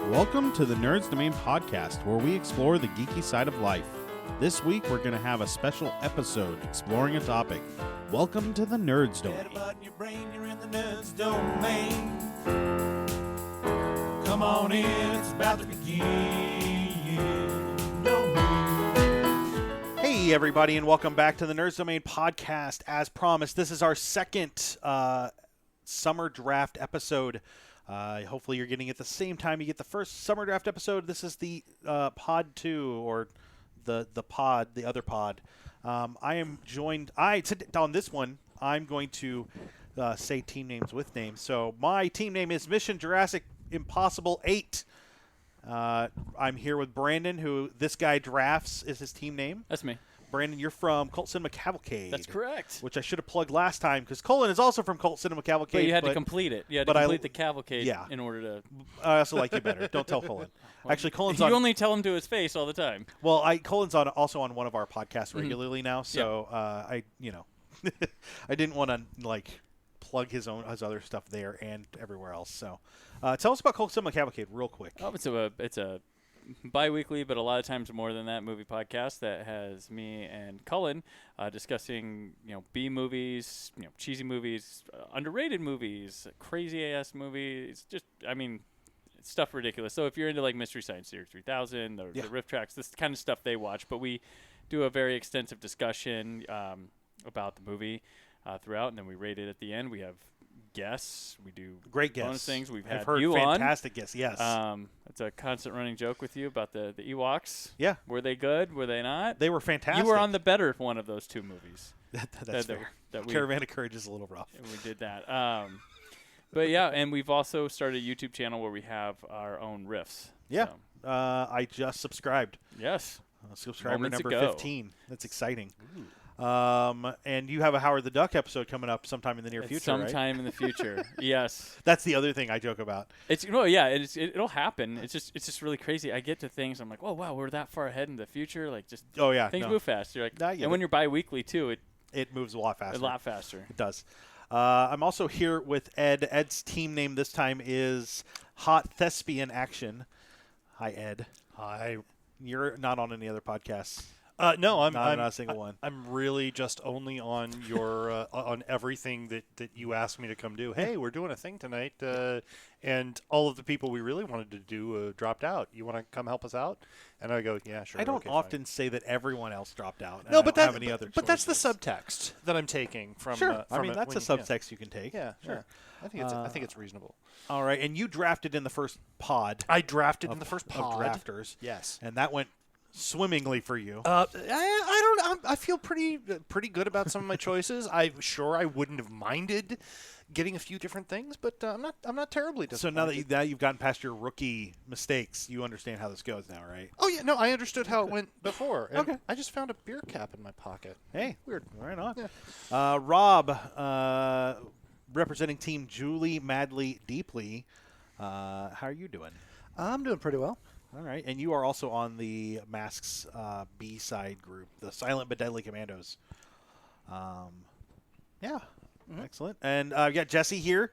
Welcome to the Nerds Domain podcast, where we explore the geeky side of life. This week, we're going to have a special episode exploring a topic. Welcome to the Nerds Domain. Your brain, you're in the Nerds Domain. Come on in, it's about to begin. Hey, everybody, and welcome back to the Nerds Domain podcast. As promised, this is our second summer draft episode. Hopefully you're getting it at the same time you get the first summer draft episode. This is the pod 2, or the other pod. I am joined, on this one, I'm going to say team names with names. So my team name is Mission Jurassic Impossible 8. I'm here with Brandon, who this guy drafts is his team name. That's me. Brandon, you're from Cult Cinema Cavalcade. That's correct. Which I should have plugged last time, because Colin is also from Cult Cinema Cavalcade. But you had to complete it. You had to complete the cavalcade in order to... I also like you better. Don't tell Colin. Actually, Colin's you on... only tell him to his face all the time. Well, Colin's also on one of our podcasts regularly now, so I didn't want to plug his other stuff there and everywhere else. So tell us about Cult Cinema Cavalcade real quick. Oh, it's a bi-weekly, but a lot of times more than that, movie podcast that has me and Cullen discussing B movies, cheesy movies, underrated movies, crazy ass movies. Just stuff ridiculous. So if you're into Mystery Science Theater 3000, the riff tracks, this kind of stuff they watch. But we do a very extensive discussion about the movie throughout, and then we rate it at the end. We have guests. We do great guests. Bonus things. I've heard you fantastic guests. Yes. It's a constant running joke with you about the Ewoks. Yeah. Were they good? Were they not? They were fantastic. You were on the better one of those two movies. That's fair. Caravan of Courage is a little rough. We did that. But yeah, and we've also started a YouTube channel where we have our own riffs. Yeah. So. I just subscribed. Yes. Subscriber Moments number ago. 15. That's exciting. Ooh. And you have a Howard the Duck episode coming up sometime in the near future, sometime in the future. Yes. That's the other thing I joke about. It'll happen. It's just really crazy. I get to things, I'm like, oh wow, we're that far ahead in the future. Things move fast. You're like, and when you're bi-weekly too, it moves a lot faster. A lot faster. It does. I'm also here with Ed. Ed's team name this time is Hot Thespian Action. Hi, Ed. Hi. You're not on any other podcasts. No, I'm not a single one. I'm really just only on your on everything that you asked me to come do. Hey, we're doing a thing tonight, and all of the people we really wanted to do dropped out. You want to come help us out? And I go, yeah, sure. I don't often say that everyone else dropped out. No, but that's the subtext that I'm taking from. Sure, that's a subtext you can take. Yeah, sure. Yeah. I think it's reasonable. All right, and you drafted in the first pod. I drafted in the first pod of drafters. Yes, and that went swimmingly for you. I feel pretty good about some of my choices. I wouldn't have minded getting a few different things, but I'm not terribly disappointed. So now that you've gotten past your rookie mistakes, you understand how this goes now, right? Oh yeah, no, I understood how it went before. Okay. I just found a beer cap in my pocket. Hey, weird. Right on. Yeah. Rob, representing Team Julie Madly Deeply. How are you doing? I'm doing pretty well. All right, and you are also on the Masks B-side group, the Silent but Deadly Commandos. Excellent. And I've got Jesse here.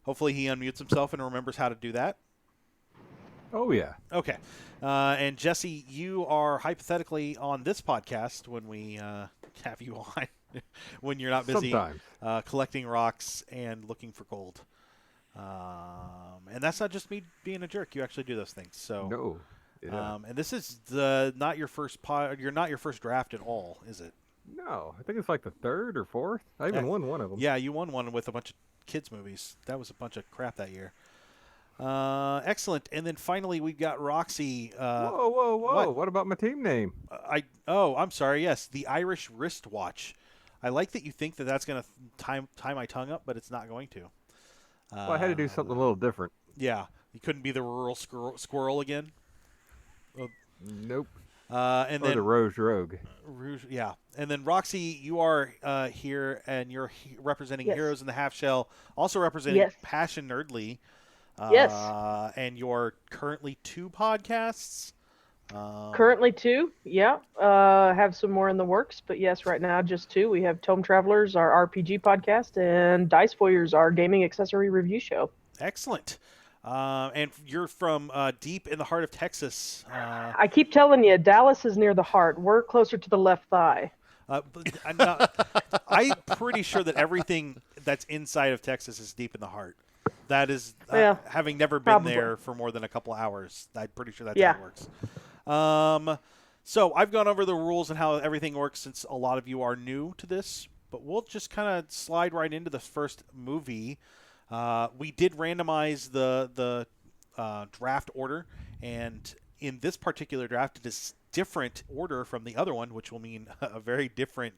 Hopefully he unmutes himself and remembers how to do that. Oh, yeah. Okay. And Jesse, you are hypothetically on this podcast when we have you on, when you're not busy collecting rocks and looking for gold. And that's not just me being a jerk. You actually do those things. So no. Yeah. And this is not your first pod. You're not your first draft at all, is it? No, I think it's the third or fourth. I even won one of them. Yeah, you won one with a bunch of kids movies. That was a bunch of crap that year. Excellent. And then finally we've got Roxy. Whoa! What about my team name? I'm sorry. Yes, the Irish Wristwatch. I like that you think that that's going to tie my tongue up, but it's not going to. Well, I had to do something a little different. Yeah, you couldn't be the rural squirrel again. Nope. And then the Rouge Rogue. Yeah, and then Roxy, you are here, and you're representing Heroes in the Half Shell, also representing Passion Nerdly. Yes. And you're currently 2 podcasts. Currently 2, yeah. Have some more in the works, but yes, right now just 2. We have Tome Travelers, our RPG podcast, and Dice Voyeurs, our gaming accessory review show. Excellent. And you're from deep in the heart of Texas. I keep telling you, Dallas is near the heart. We're closer to the left thigh. I'm pretty sure that everything that's inside of Texas is deep in the heart. That is, Yeah, having never been probably. there for more than a couple hours, I'm pretty sure that's Yeah. how it works. So I've gone over the rules and how everything works since a lot of you are new to this, but we'll just kind of slide right into the first movie. We did randomize the draft order, and in this particular draft, it is different order from the other one, which will mean a very different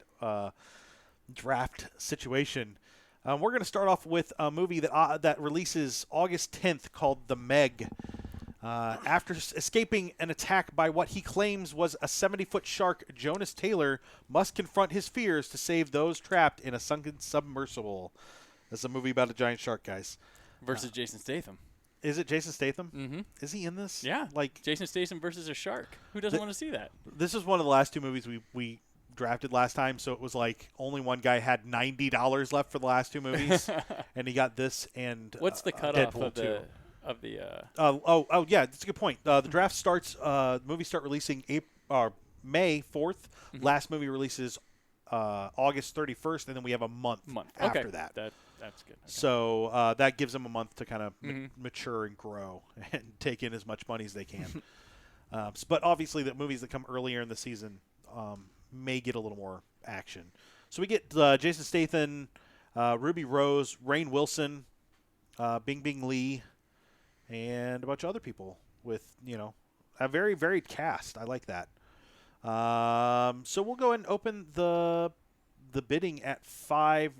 draft situation. We're going to start off with a movie that releases August 10th called The Meg. After escaping an attack by what he claims was a 70-foot shark, Jonas Taylor must confront his fears to save those trapped in a sunken submersible. This is a movie about a giant shark, guys. Versus Jason Statham. Is it Jason Statham? Mm-hmm. Is he in this? Yeah. Like, Jason Statham versus a shark. Who doesn't want to see that? this is one of the last two movies we drafted last time, so it was like only one guy had $90 left for the last two movies, and he got this and What's the cutoff Deadpool of 2. the Yeah, that's a good point. The draft starts. Movies start releasing May 4th. Last movie releases August 31st, and then we have a month after okay. that. That's good. Okay. So that gives them a month to kind of mature and grow and take in as much money as they can. But obviously, the movies that come earlier in the season may get a little more action. So we get Jason Statham, Ruby Rose, Rainn Wilson, Bing Bing Lee, and a bunch of other people with, a very varied cast. I like that. So we'll go ahead and open the bidding at $5.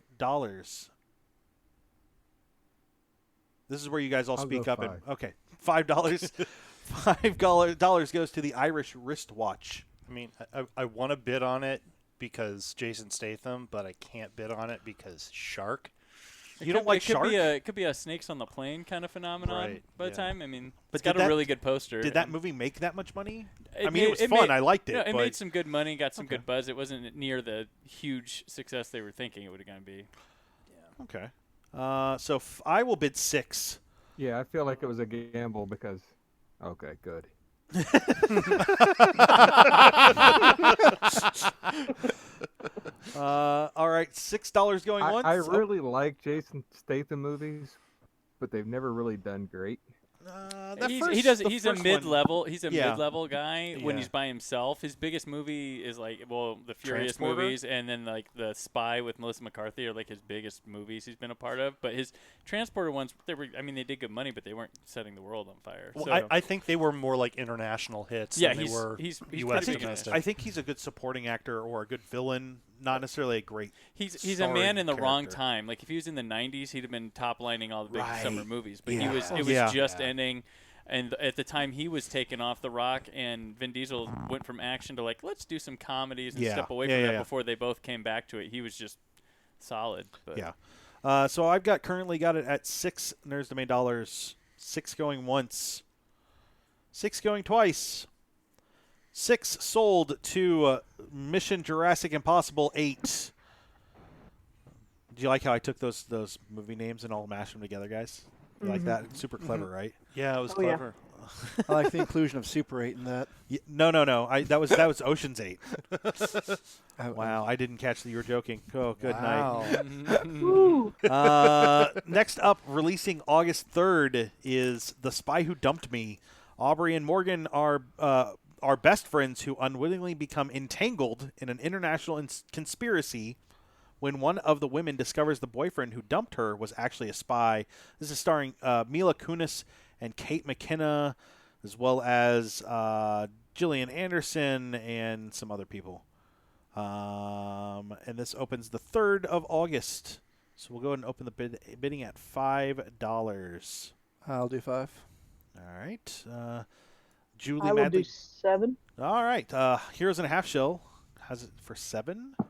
This is where you guys all I'll speak go up. And, $5. okay, $5. $5 goes to the Irish wristwatch. I mean, I want to bid on it because Jason Statham, but I can't bid on it because shark. You don't like shark? It could be a snakes on the plane kind of phenomenon Right, by the yeah. time. I mean, But it's got did a that- really good poster. Did that and movie make that much money? it I mean, it was made- fun. I liked it. No, it but made some good money, got some Okay. good buzz. It wasn't near the huge success they were thinking it would going to be. Okay. So I will bid 6. Yeah, I feel like it was a gamble because. Okay, good. All right, $6 going once. I really like Jason Statham movies, but they've never really done great. He's a first one- mid-level. He's a Yeah. mid-level guy when Yeah. he's by himself. His biggest movie is the Furious Transporter? movies, and then like the Spy with Melissa McCarthy are like his biggest movies he's been a part of. But his Transporter ones, they did good money, but they weren't setting the world on fire. Well, So, I think they were more like international hits Yeah, than they he's- were he's I U.S. pretty think, big in domestic. I think he's a good supporting actor or a good villain, not necessarily a great. he's a starring man in the wrong character. time. Like if he was in the '90s, he'd have been top lining all the big Right. summer movies. But Yeah. it was Yeah. just ending. And at the time, he was taken off The Rock, and Vin Diesel went from action to like, let's do some comedies and Yeah. step away Yeah, from yeah, that yeah. before they both came back to it. He was just solid. But Yeah. So I've currently got it at $6 Nerds Domain dollars. 6 going once. 6 going twice. 6 sold to Mission Jurassic Impossible 8. Do you like how I took those movie names and all mashed them together, guys? You like that? Super clever, right? Yeah, it was Oh, yeah. clever. I like the inclusion of Super 8 in that. No. That was Ocean's 8. Oh, Wow, I didn't catch that you were joking. Oh, good wow. Woo! night. Next up, releasing August 3rd, is The Spy Who Dumped Me. Aubrey and Morgan are best friends who unwittingly become entangled in an international conspiracy when one of the women discovers the boyfriend who dumped her was actually a spy. This is starring Mila Kunis and Kate McKinnon, as well as Gillian Anderson and some other people. And this opens the 3rd of August. So we'll go ahead and open the bidding at $5. I'll do 5. All right. Julie I will Madley. do 7. All right. Heroes and a Half Shell has it for 7. I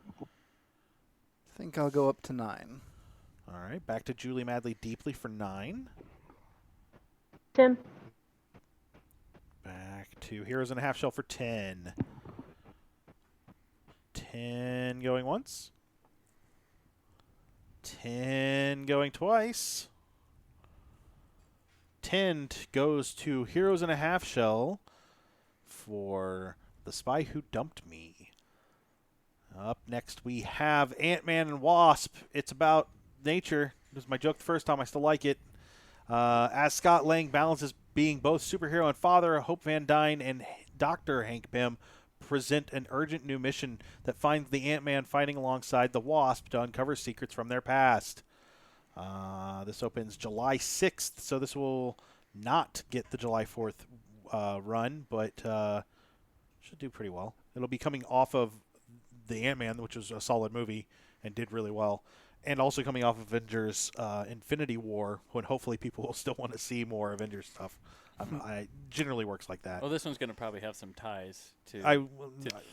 think I'll go up to 9. All right. Back to Julie Madley Deeply for 9. 10. Back to Heroes and a Half Shell for 10. 10 going once. 10 going twice. 10 goes to Heroes in a Half Shell for The Spy Who Dumped Me. Up next, we have Ant-Man and Wasp. It's about nature. It was my joke the first time. I still like it. As Scott Lang balances being both superhero and father, Hope Van Dyne and Dr. Hank Pym present an urgent new mission that finds the Ant-Man fighting alongside the Wasp to uncover secrets from their past. This opens July 6th, so this will not get the July 4th run, but should do pretty well. It'll be coming off of the Ant-Man, which was a solid movie and did really well, and also coming off Avengers Infinity War, when hopefully people will still want to see more Avengers stuff. I generally works like that. Well, this one's going to probably have some ties to I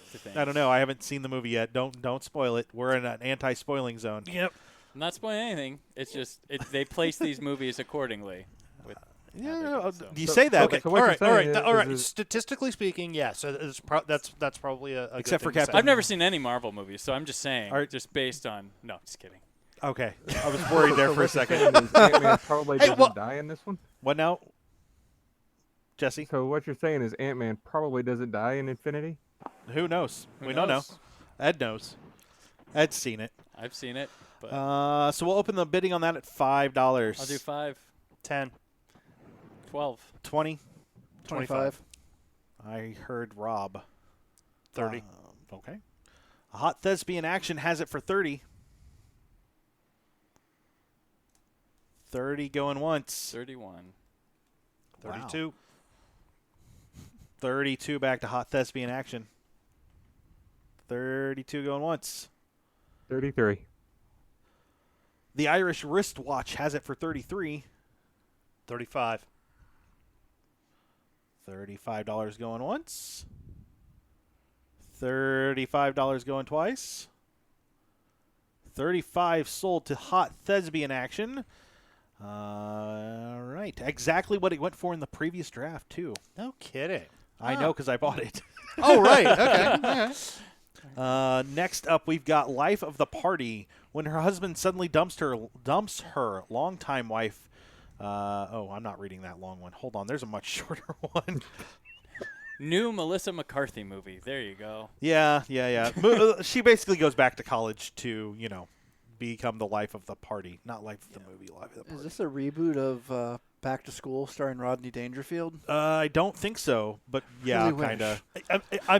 things. don't know. I haven't seen the movie yet. Don't spoil it. We're in an anti-spoiling zone. Yep. I'm not spoiling anything. It's just they place these movies accordingly. With Yeah, so. you say that, Okay. but So what all you're right. All saying right. All right. is- Statistically speaking, yes. That's probably a good Except for thing to say. Captain- I've never seen any Marvel movies, so I'm just saying, Are- just based on. No, just kidding. okay. I was worried there So for a what you're second. saying is Ant-Man probably Hey, doesn't well- die in this one. What now, Jesse? So what you're saying is Ant-Man probably doesn't die in Infinity. Who knows? Who We don't know. knows? Ed knows. Ed's seen it. I've seen it, but So we'll open the bidding on that at $5. I'll do 5, 10. 12. 20. 25. I heard Rob. 30. Okay. A Hot Thespian Action has it for 30. 30 going once. 31. 32. 32 back to Hot Thespian Action. 32 going once. 33. The Irish Wristwatch has it for 33. 35. $35 going once. $35 going twice. 35 sold to Hot Thespian Action. All right. Exactly what it went for in the previous draft, too. No kidding. I know because I bought it. Oh, right. Okay. All right. Next up, we've got Life of the Party. When her husband suddenly dumps her longtime wife. I'm not reading that long one. Hold on. There's a much shorter one. New Melissa McCarthy movie. There you go. Yeah. She basically goes back to college to, become the life of the party. Not life of the movie, life of the party. Is this a reboot of Back to School starring Rodney Dangerfield? I don't think so, but yeah, Really wish. kind of.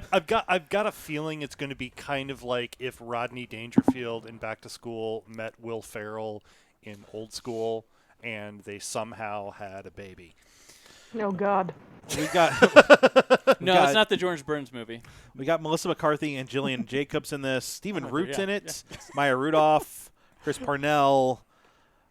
I've got a feeling it's going to be kind of like if Rodney Dangerfield in Back to School met Will Ferrell in Old School, and they somehow had a baby. Oh God. We got No, got- it's not the George Burns movie. we got Melissa McCarthy and Jillian Jacobs in this. Stephen Oh, Root's yeah, in it. Maya Rudolph, Chris Parnell.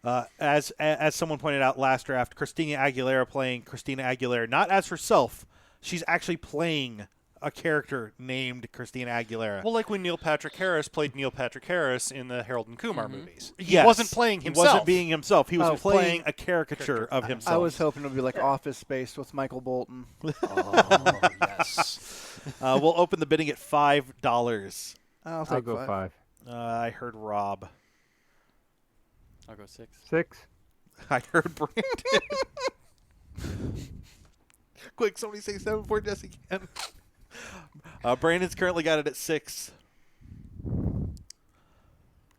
As someone pointed out last draft, Christina Aguilera playing Christina Aguilera, not as herself. She's actually playing a character named Christina Aguilera. Well, like when Neil Patrick Harris played Neil Patrick Harris in the Harold and Kumar movies. He Yes. wasn't playing himself. He wasn't being himself. He was Oh, playing a caricature of himself. I was hoping it would be like Office Space with Michael Bolton. Oh, yes. We'll open the bidding at $5. I'll I'll take go 5. 5. I heard Rob. I'll go 6. 6. I heard Brandon. Quick, somebody say 7 before Jesse can. Brandon's currently got it at 6.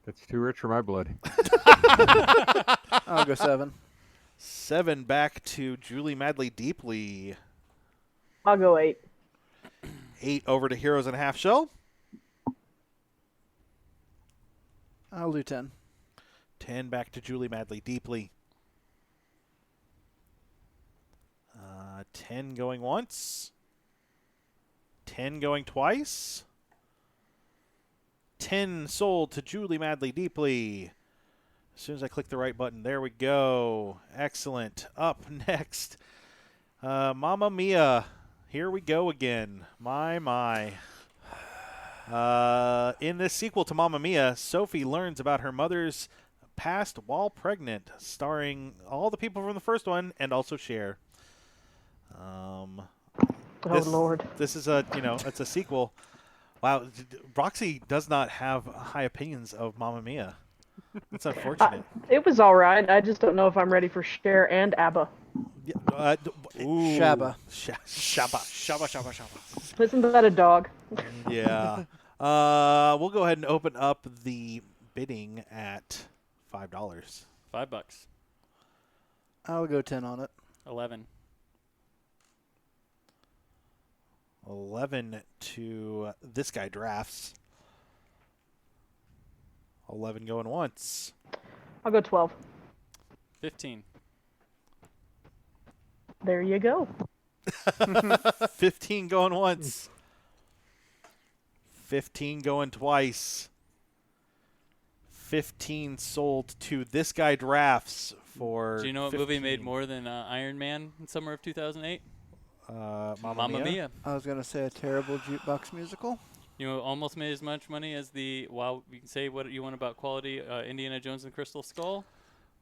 That's too rich for my blood. I'll go 7. 7 back to Julie Madley Deeply. I'll go 8. 8 over to Heroes and a Half Shell. I'll do 10. 10 back to Julie Madley Deeply. 10 going once. 10 going twice. 10 sold to Julie Madley Deeply. As soon as I click the right button, there we go. Excellent. Up next, Mamma Mia. Here we go again. My. In this sequel to Mamma Mia, Sophie learns about her mother's past while pregnant, starring all the people from the first one and also Cher. Oh Lord. This is it's a sequel. Wow, Roxy does not have high opinions of Mamma Mia. It's unfortunate. It was all right. I just don't know if I'm ready for Cher and ABBA. Shabba. Shabba. Isn't that a dog? Yeah. We'll go ahead and open up the bidding at $5. $5. I'll go 10 on it. 11. 11 to this guy drafts. 11 going once. I'll go 12. 15. There you go. 15 going once. 15 going twice. 15 sold to this guy drafts for. Do you know what movie made more than Iron Man in summer of 2008? Mamma Mia. I was going to say a terrible jukebox musical. You know, almost made as much money as the, while you can say what you want about quality, Indiana Jones and the Crystal Skull.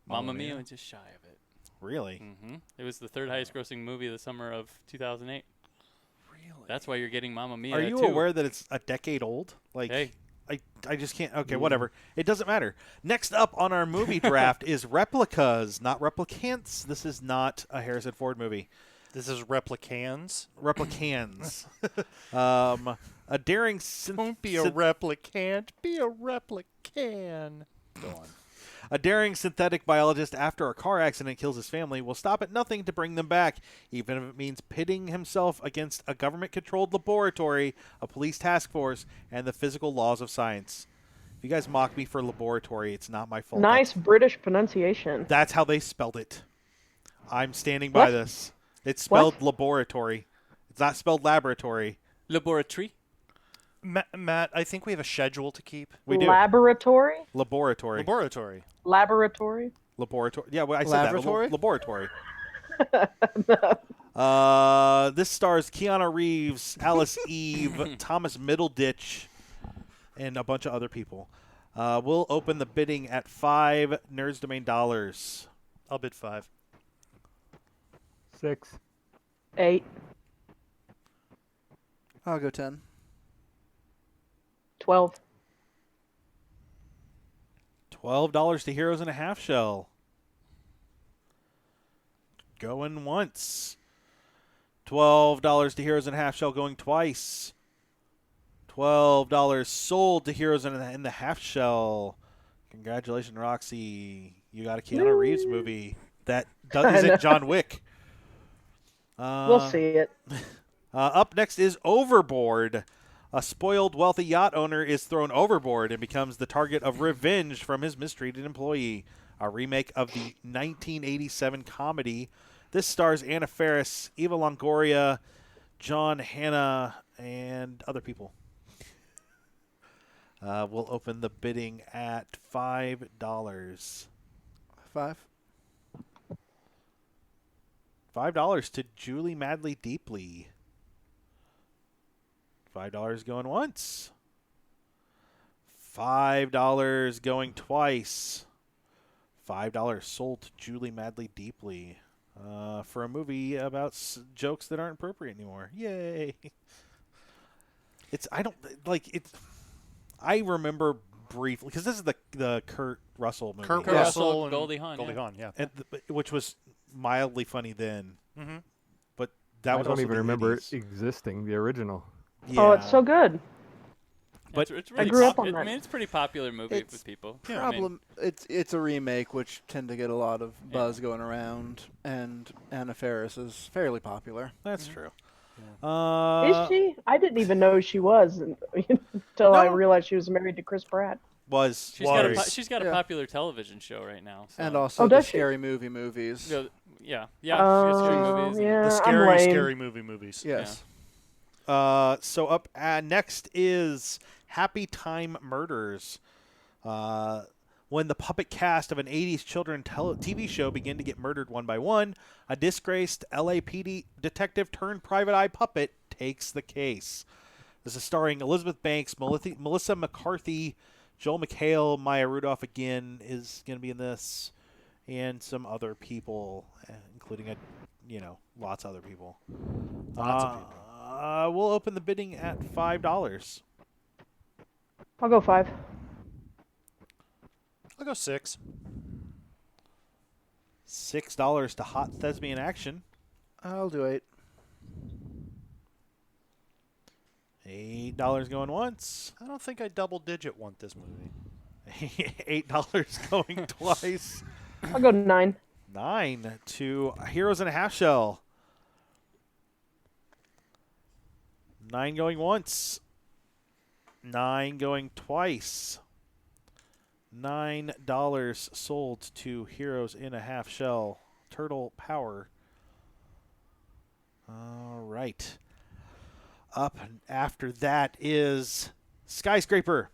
Mamma Mia was just shy of it. Really? Mm-hmm. It was the third highest grossing movie of the summer of 2008. Really? That's why you're getting Mamma Mia. Are you too. aware that it's a decade old? Like, Hey. I just can't. Okay, whatever. It doesn't matter. Next up on our movie draft is Replicas, not Replicants. This is not a Harrison Ford movie. This is Replicans. Replicans. A daring Don't be a replicant. Be a replican. Go on. A daring synthetic biologist, after a car accident kills his family, will stop at nothing to bring them back, even if it means pitting himself against a government-controlled laboratory, a police task force, and the physical laws of science. If you guys mock me for laboratory, it's not my fault. Nice British pronunciation. That's how they spelled it. I'm standing by What? this. It's spelled laboratory. It's not spelled laboratory. Laboratory. Matt, I think we have a schedule to keep. We do. Laboratory? Laboratory. Laboratory. Laboratory? Laboratory. Yeah, well, I said Laboratory? that. Laboratory. This stars Keanu Reeves, Alice Eve, Thomas Middleditch, and a bunch of other people. We'll open the bidding at $5 Nerds Domain dollars. I'll bid 5. 6. 8. I'll go 10. 12. $12 to Heroes in a Half Shell. Going once. $12 to Heroes in a Half Shell going twice. $12 sold to Heroes in the Half Shell. Congratulations, Roxy. You got a Keanu Reeves movie that isn't John Wick. We'll see it. Up next is Overboard. A spoiled, wealthy yacht owner is thrown overboard and becomes the target of revenge from his mistreated employee. A remake of the 1987 comedy. This stars Anna Faris, Eva Longoria, John Hannah, and other people. We'll open the bidding at $5. 5. $5 to Julie Madly Deeply. $5 going once. $5 going twice. $5 sold to Julie Madly Deeply for a movie about jokes that aren't appropriate anymore. Yay! I remember briefly because this is the Kurt Russell movie. Kurt Kurt Russell Russell, and Goldie Hawn, Goldie yeah. Hawn, yeah. and which was mildly funny then. Mm-hmm. But that I was don't also even the remember 80s. it existing, the original. Yeah. Oh, it's so good. But it's I really grew up on I that. mean, it's a pretty popular movie It's with people. Problem, it's a remake, which tend to get a lot of buzz going around, and Anna Faris is fairly popular. That's true. Is she? I didn't even know she was until I realized she was married to Chris Pratt. She's got a Was. she's got a Yeah. popular television show right now. So. And also Oh, the does she? Scary Movie movies. yeah, yeah, she's got scary movies. and- Yeah, The I'm lame. scary movie movies. Yes. So up next is Happy Time Murders. When the puppet cast of an 80s children TV show begin to get murdered one by one, a disgraced LAPD detective turned private eye puppet takes the case. This is starring Elizabeth Banks, Melissa McCarthy, Joel McHale, Maya Rudolph again is going to be in this, and some other people, including lots of other people. Lots of people. We'll open the bidding at $5. I'll go 5. I'll go 6. $6 to Hot Thespian Action. I'll do 8. $8 going once. I don't think I double-digit want this movie. $8 going twice. I'll go 9. 9 to Heroes in a Half Shell. 9 going once. 9 going twice. $9 sold to Heroes in a Half Shell. Turtle Power. All right. Up after that is Skyscraper.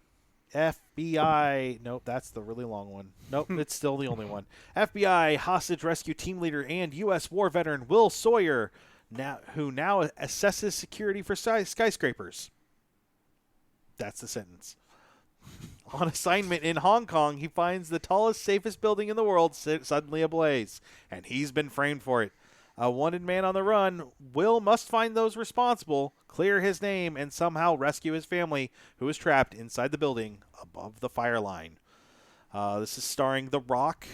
FBI. Nope, that's the really long one. Nope, it's still the only one. FBI hostage rescue team leader and U.S. war veteran Will Sawyer, who now assesses security for skyscrapers. That's the sentence. On assignment in Hong Kong, he finds the tallest, safest building in the world suddenly ablaze, and he's been framed for it. A wanted man on the run, Will must find those responsible, clear his name, and somehow rescue his family, who is trapped inside the building above the fire line. This is starring The Rock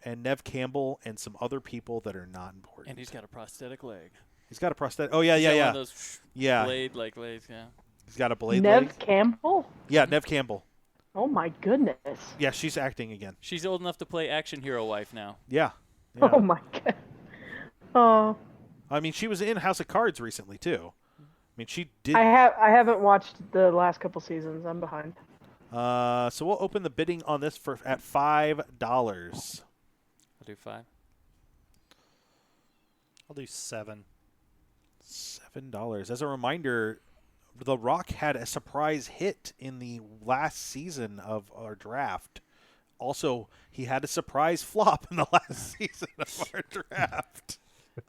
and Nev Campbell and some other people that are not important. And he's got a prosthetic leg. He's got a prosthetic. Oh, yeah, He's yeah, got yeah. One of those Yeah. blade-like legs, yeah. He's got a blade Nev leg. Campbell? Yeah, Nev Campbell. Oh my goodness. Yeah, she's acting again. She's old enough to play action hero wife now. Yeah. Yeah. Oh my god. Oh. I mean, she was in House of Cards recently, too. I mean, she did. I haven't watched the last couple seasons. I'm behind. So we'll open the bidding on this at $5. I'll do 5. I'll do 7. $7. As a reminder, The Rock had a surprise hit in the last season of our draft. Also, he had a surprise flop in the last season of our draft.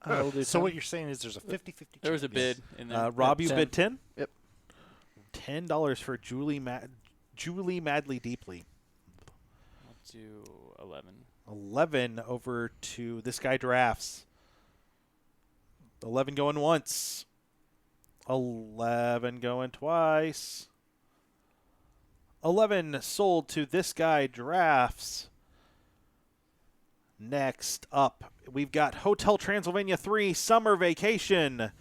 I'll do So 10. what you're saying is there's a 50-50 There was a chance. bid in there. Rob, you 10. bid 10? Yep. $10 for Julie Madly Deeply. I'll do 11. 11 over to This Guy Drafts. 11 going once. 11 going twice. 11 sold to This Guy Drafts. Next up, we've got Hotel Transylvania 3 Summer Vacation.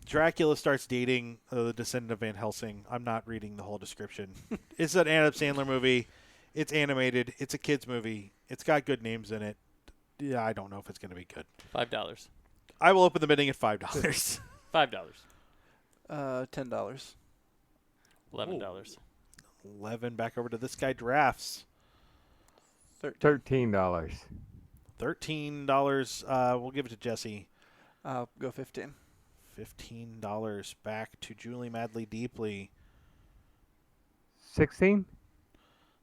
Dracula starts dating the descendant of Van Helsing. I'm not reading the whole description. It's an Adam Sandler movie. It's animated. It's a kid's movie. It's got good names in it. Yeah, I don't know if it's going to be good. $5. I will open the bidding at $5. $5. $10. $11. 11 back over to This Guy Drafts. $13. $13. We'll give it to Jesse. I'll go 15. $15 back to Julie Madly Deeply. 16.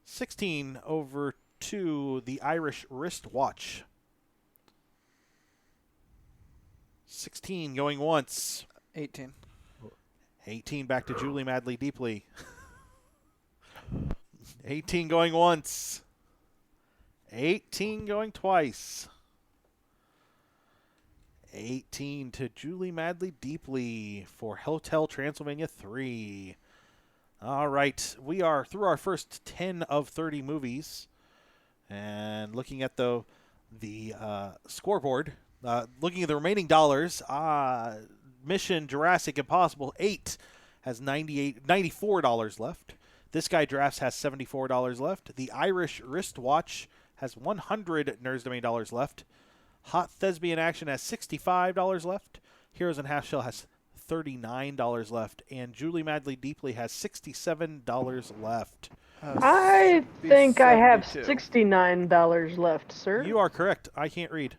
16 over to the Irish Wristwatch. 16 going once. 18. 18 back to Julie Madly Deeply. 18 going once. 18 going twice. 18 to Julie Madly Deeply for Hotel Transylvania 3. All right, we are through our first 10 of 30 movies. And looking at the scoreboard, looking at the remaining dollars, Mission Jurassic Impossible 8 has $94 left. This Guy Drafts has $74 left. The Irish Wristwatch has $100 Nerds Domain dollars left. Hot Thespian Action has $65 left. Heroes in Half Shell has $39 left. And Julie Madly Deeply has $67 left. I think I have 72. $69 left, sir. You are correct. I can't read.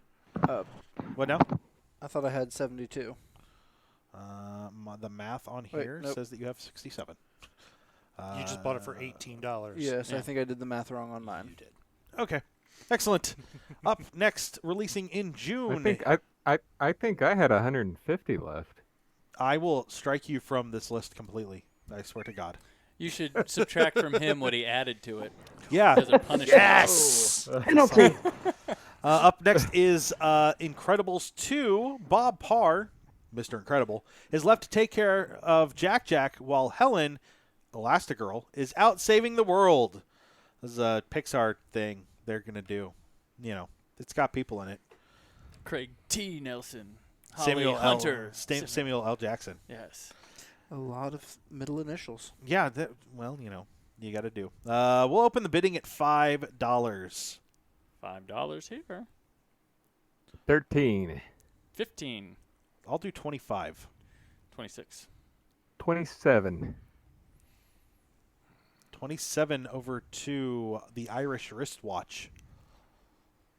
Uh, What now? I thought I had 72. The math on Wait, here nope. says that you have 67. You just bought it for $18. Yes, Yeah. I think I did the math wrong on mine. You did. Okay. Excellent. Up next, releasing in June. I think I had 150 left. I will strike you from this list completely. I swear to God. You should subtract from him what he added to it Yeah. as a punishment. Yes. Penalty. Up next is Incredibles 2. Bob Parr, Mr. Incredible, is left to take care of Jack while Helen, Elastigirl, is out saving the world. This is a Pixar thing. they're going to do. You know, it's got people in it. Craig T. Nelson. Holly Samuel Hunter. Samuel L. Jackson. Yes. A lot of middle initials. Yeah, well, you know, you got to do. We'll open the bidding at $5. $5 here. 13. 15. I'll do 25. 26. 27. 27 over to the Irish wristwatch.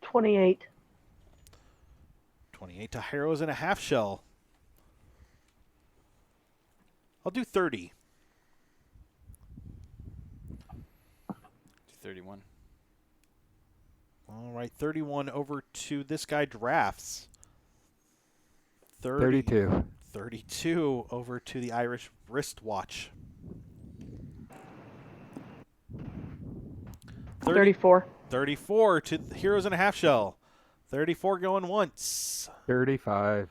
28. 28 to Heroes in a Half Shell. I'll do 30. 31. All right, 31 over to this guy Drafts. 32. 32 over to the Irish wristwatch. 34. 34 to Heroes in a Half Shell. 34 going once. 35.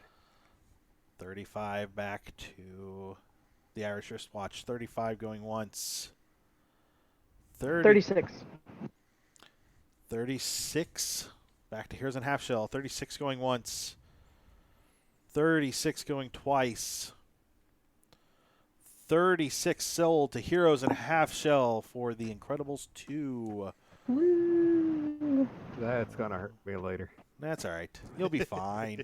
35 back to the Irish wristwatch. 35 going once. 36. 36 back to Heroes in a Half Shell. 36 going once. 36 going twice. 36 sold to Heroes in a Half Shell for The Incredibles 2. Woo. That's going to hurt me later. That's all right. You'll be fine.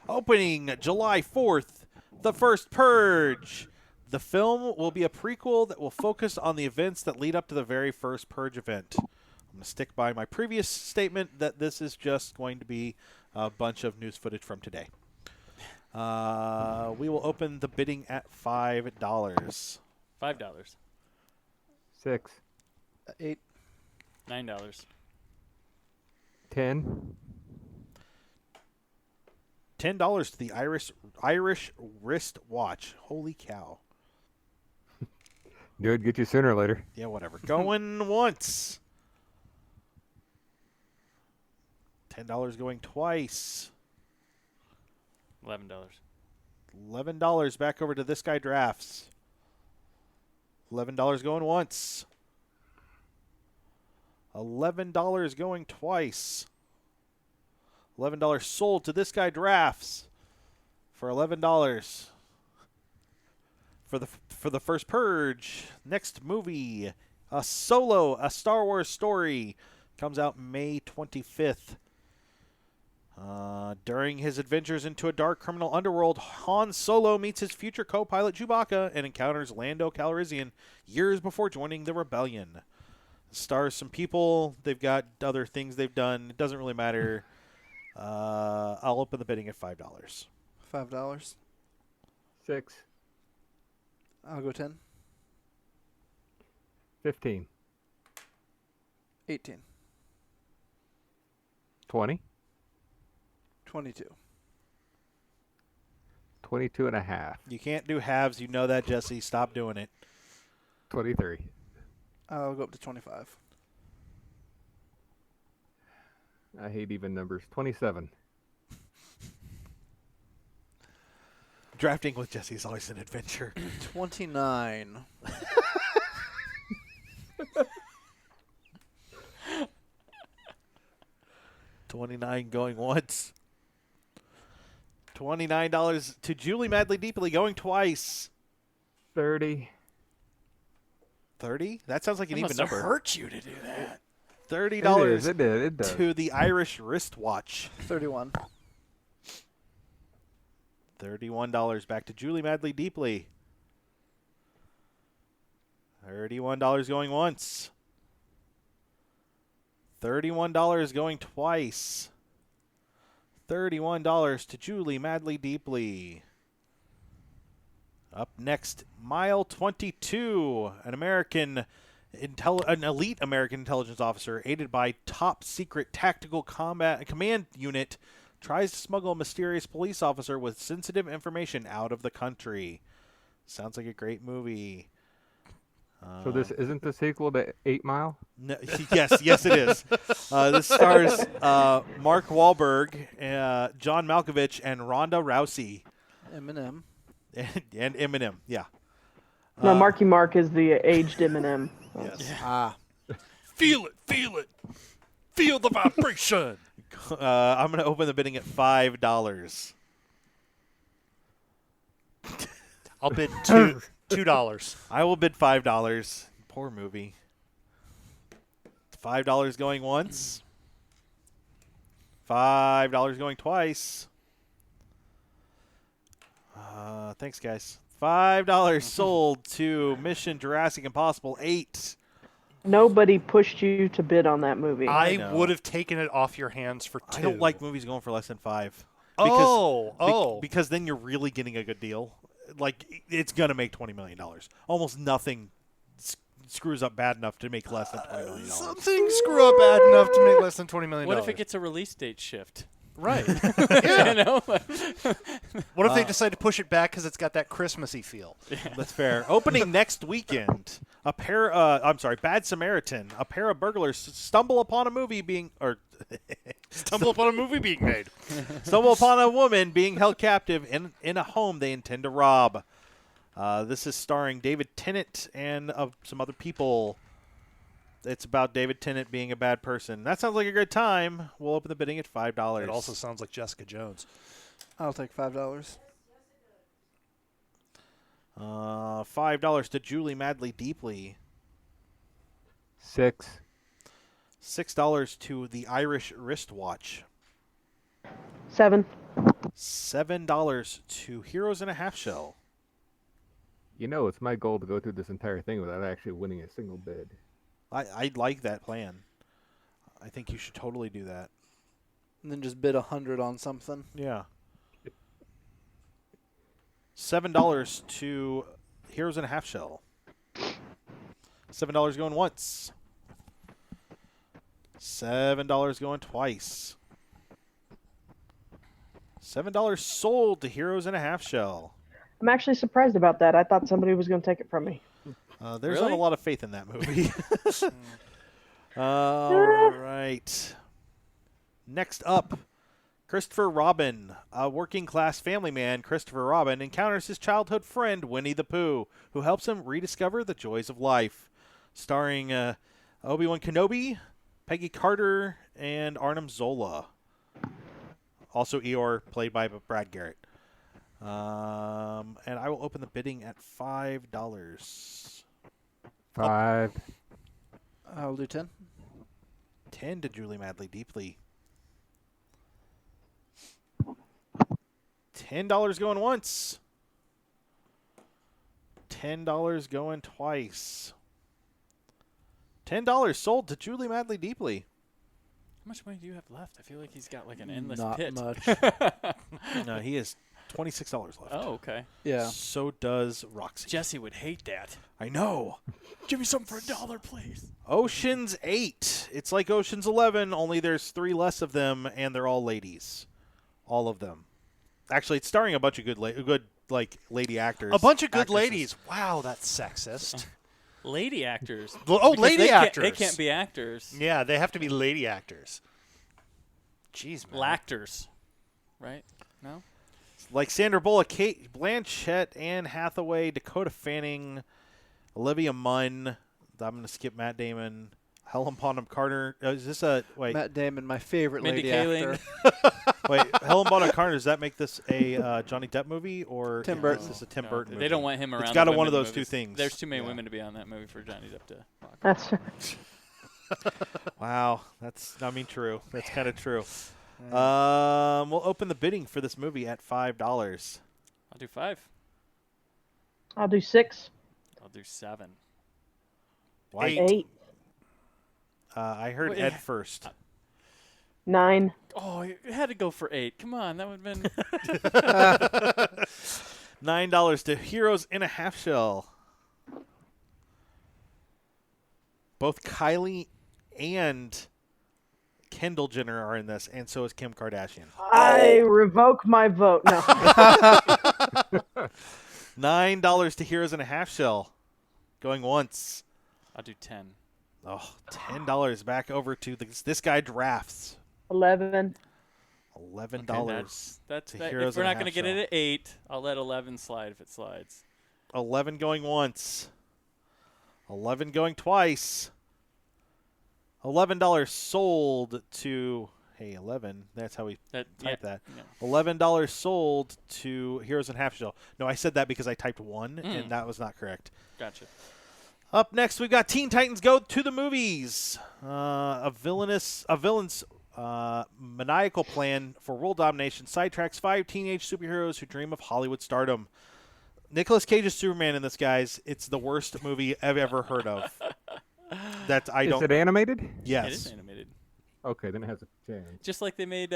Opening July 4th, The First Purge. The film will be a prequel that will focus on the events that lead up to the very first Purge event. I'm going to stick by my previous statement that this is just going to be a bunch of news footage from today. We will open the bidding at $5. $5. 6. 8. $9. 10. $10 to the Irish wristwatch. Holy cow. Knew it'd get you sooner or later. Yeah, whatever. Going once. $10 going twice. $11. $11 back over to this guy Drafts. $11 going once. $11 going twice. $11 sold to this guy Drafts for $11 for the first Purge. Next movie, a Star Wars story, comes out May 25th. During his adventures into a dark criminal underworld, Han Solo meets his future co-pilot Chewbacca and encounters Lando Calrissian years before joining the rebellion. Stars some people. They've got other things they've done. It doesn't really matter. I'll open the bidding at $5. $5. 6. I'll go 10. 15. 18. 20. 22. 22 and a half. You can't do halves. You know that, Jesse. Stop doing it. 23. I'll go up to 25. I hate even numbers. 27. Drafting with Jesse is always an adventure. 29. $29 going once. $29 to Julie Madly Deeply going twice. 30. 30? That sounds like an It even must have number. hurt you to do that. $30 It did. It does. to the Irish wristwatch. 31. $31 back to Julie Madly Deeply. $31 going once. $31 going twice. $31 to Julie Madly Deeply. Up next, Mile 22, an elite American intelligence officer aided by top secret tactical combat command unit tries to smuggle a mysterious police officer with sensitive information out of the country. Sounds like a great movie. Uh-huh. So this isn't the sequel to 8 Mile? No, yes, it is. This stars Mark Wahlberg, John Malkovich, and Ronda Rousey, Eminem. and Eminem. Yeah. No, Marky Mark is the aged Eminem. Yes. Ah. Feel it, feel it, Feel the vibration. I'm going to open the bidding at $5. I'll bid $2. I will bid $5. Poor movie. $5 going once. $5 going twice. Thanks, guys. $5 sold to Mission Jurassic Impossible 8. Nobody pushed you to bid on that movie. I know. would have taken it off your hands for 2. I don't like movies going for less than 5. Because then you're really getting a good deal. Like, it's going to make $20 million. Almost nothing screws up bad enough to make less than $20 million. Some things screw up bad enough to make less than $20 million. What if it gets a release date shift? right? You know? What if they decide to push it back because it's got that Christmassy feel? That's fair. Opening next weekend, Bad Samaritan. A pair of burglars stumble upon a movie being made. stumble upon a woman being held captive in a home they intend to rob. This is starring David Tennant and some other people. It's about David Tennant being a bad person. That sounds like a good time. We'll open the bidding at $5. It also sounds like Jessica Jones. I'll take $5. $5 to Julie Madly Deeply. 6. $6 to the Irish Wristwatch. 7. $7 to Heroes in a Half Shell. You know, it's my goal to go through this entire thing without actually winning a single bid. I like that plan. I think you should totally do that. And then just bid 100 on something. Yeah. $7 to Heroes in a Half Shell. $7 going once. $7 going twice. $7 sold to Heroes in a Half Shell. I'm actually surprised about that. I thought somebody was going to take it from me. There's Really? not a lot of faith in that movie. All right. Next up, Christopher Robin. A working-class family man, Christopher Robin, encounters his childhood friend, Winnie the Pooh, who helps him rediscover the joys of life. Starring Obi-Wan Kenobi, Peggy Carter, and Arnim Zola. Also Eeyore, played by Brad Garrett. And I will open the bidding at $5. 5. I'll do 10. 10 to Julie Madly Deeply. $10 going once. $10 going twice. $10 sold to Julie Madly Deeply. How much money do you have left? I feel like he's got like an endless Not pit. much. No, he has $26 left. Oh, okay. Yeah. So does Roxy. Jesse would hate that. I know. Give me something for $1, please. Ocean's 8. It's like Ocean's 11, only there's 3 less of them, and they're all ladies. All of them. Actually, it's starring a bunch of good lady actors. A bunch of good actresses. ladies. Wow, that's sexist. Lady actors. Oh, Because lady actors. They can't be actors. Yeah, they have to be lady actors. Jeez, man. Lactors. Right? No? Like Sandra Bullock, Kate Blanchett, Anne Hathaway, Dakota Fanning, Olivia Munn. I'm going to skip Matt Damon. Helen Bonham Carter. Is this a wait? Matt Damon, my favorite Mindy lady Kaling. actor. Wait, Helen Bonham Carter. Does that make this a Johnny Depp movie or Tim is Burton. this a Tim No, Burton movie? They don't want him around. It's the got women one of in those two movies. things. There's too many Yeah. women to be on that movie for Johnny Depp to. That's Wow, true. That's kind of true. We'll open the bidding for this movie at $5. I'll do 5. I'll do 6. I'll do 7. Why? 8. I heard Wait, Ed first. 9. Oh, you had to go for 8. Come on, that would have been. $9 to Heroes in a Half Shell. Both Kylie and Kendall Jenner are in this, and so is Kim Kardashian. I revoke my vote. No. $9 to Heroes in a Half Shell. Going once. I'll do 10. Oh, $10 back over to this guy drafts. 11. $11 That's to that, Heroes if we're in a not going to Half get Shell. it at 8, I'll let 11 slide if it slides. 11 going once. 11 going twice. $11 sold to 11. That's how we type that. Yeah. $11 sold to Heroes in Half Shell. No, I said that because I typed 1, and that was not correct. Gotcha. Up next, we've got Teen Titans Go to the Movies. A villain's maniacal plan for world domination sidetracks 5 teenage superheroes who dream of Hollywood stardom. Nicolas Cage's Superman in this, guys. It's the worst movie I've ever heard of. Is it animated? Yes. It is animated. Okay, then it has a chance. Just like they made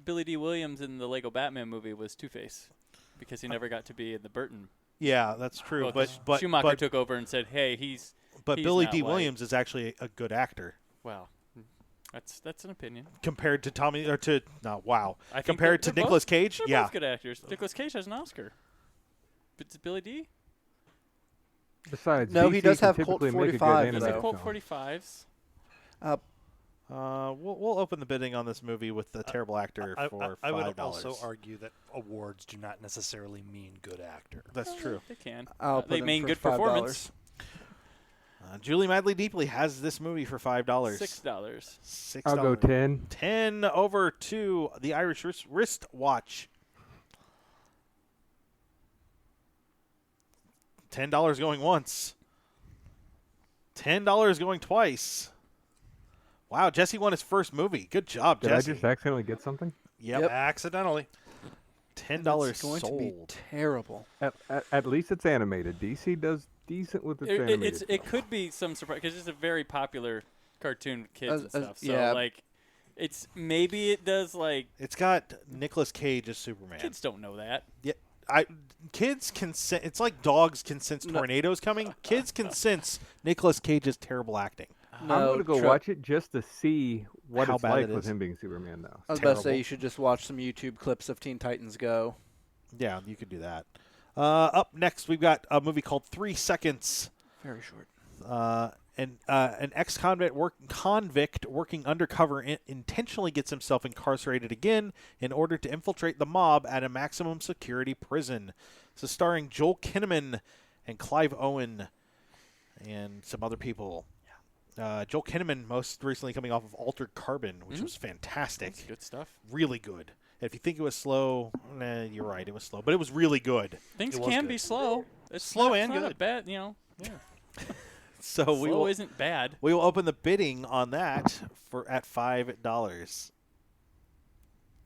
Billy D. Williams in the Lego Batman movie was Two-Face because he never got to be in the Burton. Yeah, that's true. Well, but Schumacher took over and said, "Hey, he's." But he's Billy not D. white." Williams is actually a good actor Wow, that's an opinion. compared to Tommy or to wow. I think Compared to they're Nicolas both- Cage, They're yeah. both good actors. Nicolas Cage has an Oscar. But it's Billy D. Besides, No, he DC does can have Colt typically make a good 45 He's animated a Colt film. 45s. We'll open the bidding on this movie with the terrible actor for $5. I would also argue that awards do not necessarily mean good actor. That's true. They can. I'll put They in mean for good $5. performance. Julie Madley Deeply has this movie for $5. $6. $6. I'll go 10. 10 over to the Irish wristwatch. $10 going once. $10 going twice. Wow, Jesse won his first movie. Good job, Did Jesse. I just accidentally get something? Yep. Accidentally. $10 It's going sold. to be terrible. At least it's animated. DC does decent with its animated. It could be some surprise because it's a very popular cartoon with kids and stuff. So yeah. like, it's maybe it does like It's got Nicolas Cage as Superman. kids don't know that. Yeah, kids can sense. It's like dogs can sense tornadoes coming. Kids can sense Nicolas Cage's terrible acting. I'm No, going to go Tro- watch it just to see what How it's bad like it with is. him being Superman, though. I was about to say terrible. you should just watch some YouTube clips of Teen Titans Go. Yeah, you could do that. Up next, we've got a movie called 3 Seconds. Very short. An ex-convict working undercover intentionally gets himself incarcerated again in order to infiltrate the mob at a maximum security prison. So starring Joel Kinnaman and Clive Owen and some other people. Joel Kinnaman most recently coming off of Altered Carbon, which was fantastic. That's good stuff. Really good. If you think it was slow, you're right, it was slow. But it was really good. Things It was can good. be slow. It's Slow not, and it's not good. Bad, you know. So we Slow will, isn't bad. we will open the bidding on that at $5.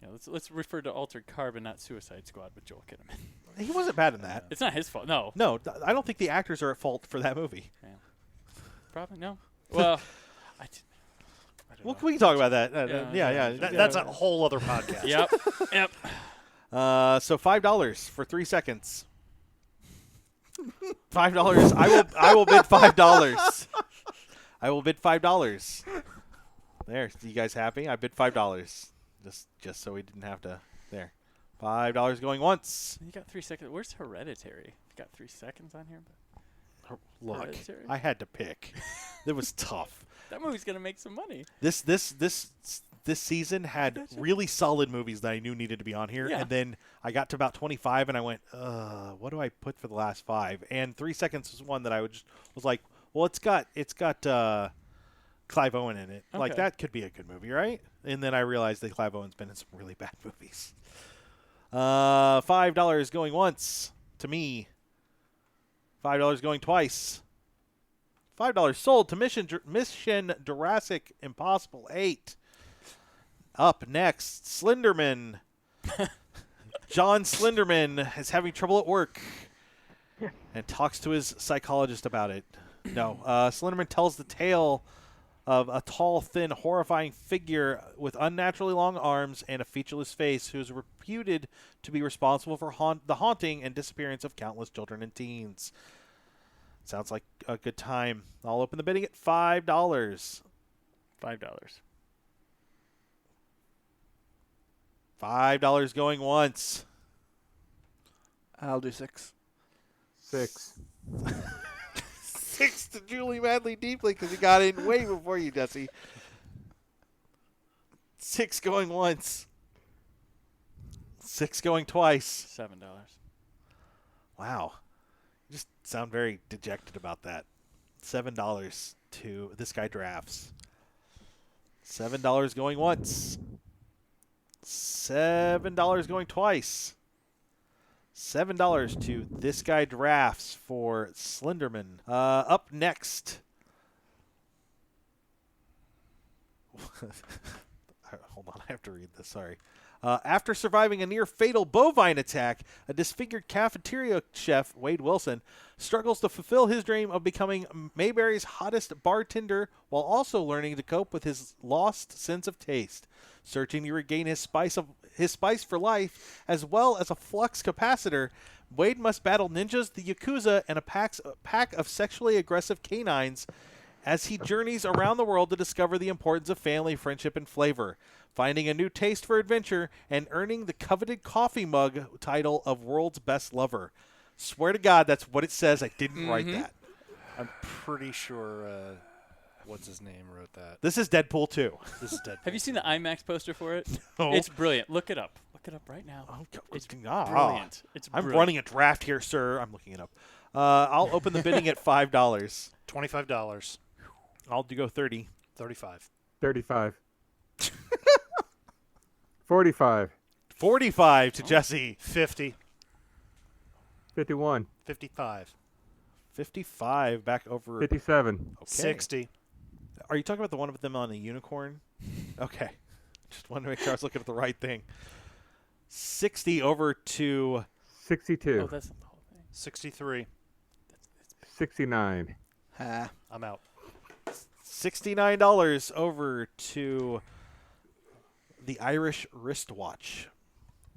Yeah, let's refer to Altered Carbon, not Suicide Squad, with Joel Kinnaman. He wasn't bad in that. It's not his fault. No. No, I don't think the actors are at fault for that movie. Probably no. Well, I don't Well, know. we can talk about that. Yeah. That's a whole other podcast. Yep. Yep. So $5 for 3 seconds. $5. I will bid $5. I will bid $5. There, you guys happy? I bid $5. Just so we didn't have to. There, $5 going once. You got 3 seconds. Where's Hereditary? You got 3 seconds on here. Look, Hereditary? I had to pick. It was tough. That movie's gonna make some money. This season had really solid movies that I knew needed to be on here, Yeah. and then I got to about 25, and I went, what do I put for the last 5? And 3 seconds was one that I was like, well, it's got Clive Owen in it. Like Okay. that could be a good movie, right? And then I realized that Clive Owen's been in some really bad movies. $5 going once to me. $5 going twice. $5 sold to Mission Jurassic Impossible 8. Up next, Slenderman. John Slenderman is having trouble at work and talks to his psychologist about it. No, Slenderman tells the tale of a tall, thin, horrifying figure with unnaturally long arms and a featureless face who is reputed to be responsible for the haunting and disappearance of countless children and teens. Sounds like a good time. I'll open the bidding at $5. $5. $5 going once. I'll do 6. 6. 6 to Julie Madley Deeply because he got in way before you, Jesse. 6 going once. 6 going twice. $7. Wow. You just sound very dejected about that. $7 to This Guy Drafts. $7 going once. $7 going twice. $7 to This Guy Drafts for Slenderman. Up next. Hold on, I have to read this. Sorry. After surviving a near-fatal bovine attack, a disfigured cafeteria chef, Wade Wilson, struggles to fulfill his dream of becoming Mayberry's hottest bartender while also learning to cope with his lost sense of taste. Searching to regain his spice for life, as well as a flux capacitor, Wade must battle ninjas, the Yakuza, and a pack of sexually aggressive canines as he journeys around the world to discover the importance of family, friendship, and flavor, finding a new taste for adventure, and earning the coveted coffee mug title of World's Best Lover. Swear to God, that's what it says. I didn't write that. I'm pretty sure, what's his name wrote that. This is Deadpool 2. This is Deadpool. Have you seen the IMAX poster for it? No. It's brilliant. Look it up. Look it up right now. It's brilliant. It's I'm brilliant. running a draft here, sir. I'm looking it up. I'll open the bidding at $5. $25. I'll go 30. 35. 35. 45. 45 to Jesse. 50. 51. 55. 55 back over. 57. Okay. 60. Are you talking about the one with them on a unicorn? Okay. Just wanted to make sure I was looking at the right thing. 60 over to 62. Oh, that's not the whole thing. 63. 69. Ah. I'm out. $69 over to the Irish wristwatch.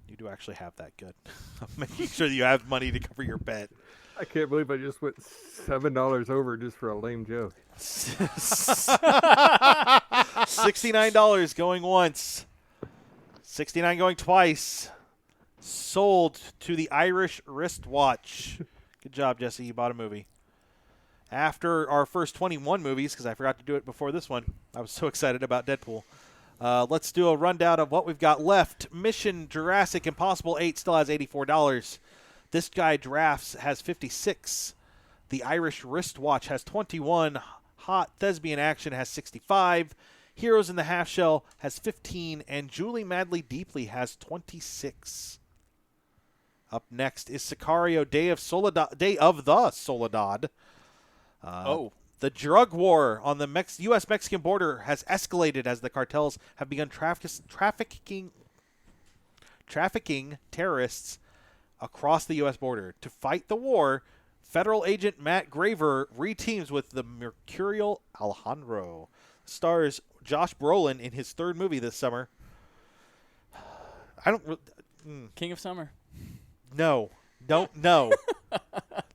You do actually have that. Good. I'm making sure that you have money to cover your bet. I can't believe I just went $7 over just for a lame joke. $69 going once. 69 going twice. Sold to the Irish wristwatch. Good job, Jesse. You bought a movie. After our first 21 movies, because I forgot to do it before this one, I was so excited about Deadpool. Let's do a rundown of what we've got left. Mission Jurassic Impossible 8 still has $84. This Guy Drafts has 56. The Irish Wristwatch has 21. Hot Thespian Action has 65. Heroes in the Half Shell has 15. And Julie Madly Deeply has 26. Up next is Sicario Day of the Soledad. The drug war on the U.S.-Mexican border has escalated as the cartels have begun trafficking terrorists across the U.S. border. To fight the war, federal agent Matt Graver reteams with the Mercurial Alejandro. Stars Josh Brolin in his third movie this summer. King of Summer. No. Don't know.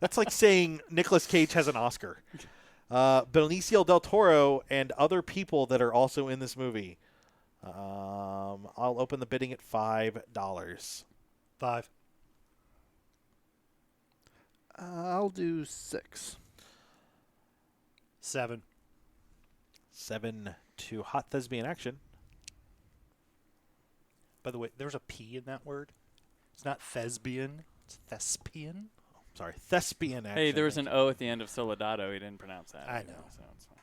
That's like saying Nicolas Cage has an Oscar. Benicio del Toro and other people that are also in this movie. I'll open the bidding at $5. 5. I'll do 6. 7. 7 to Hot Thespian Action. By the way, there's a P in that word. It's not thespian. It's thespian. Sorry, Thespian Action. Hey, there was an O at the end of Soledado. He didn't pronounce that. I know. So it's fine.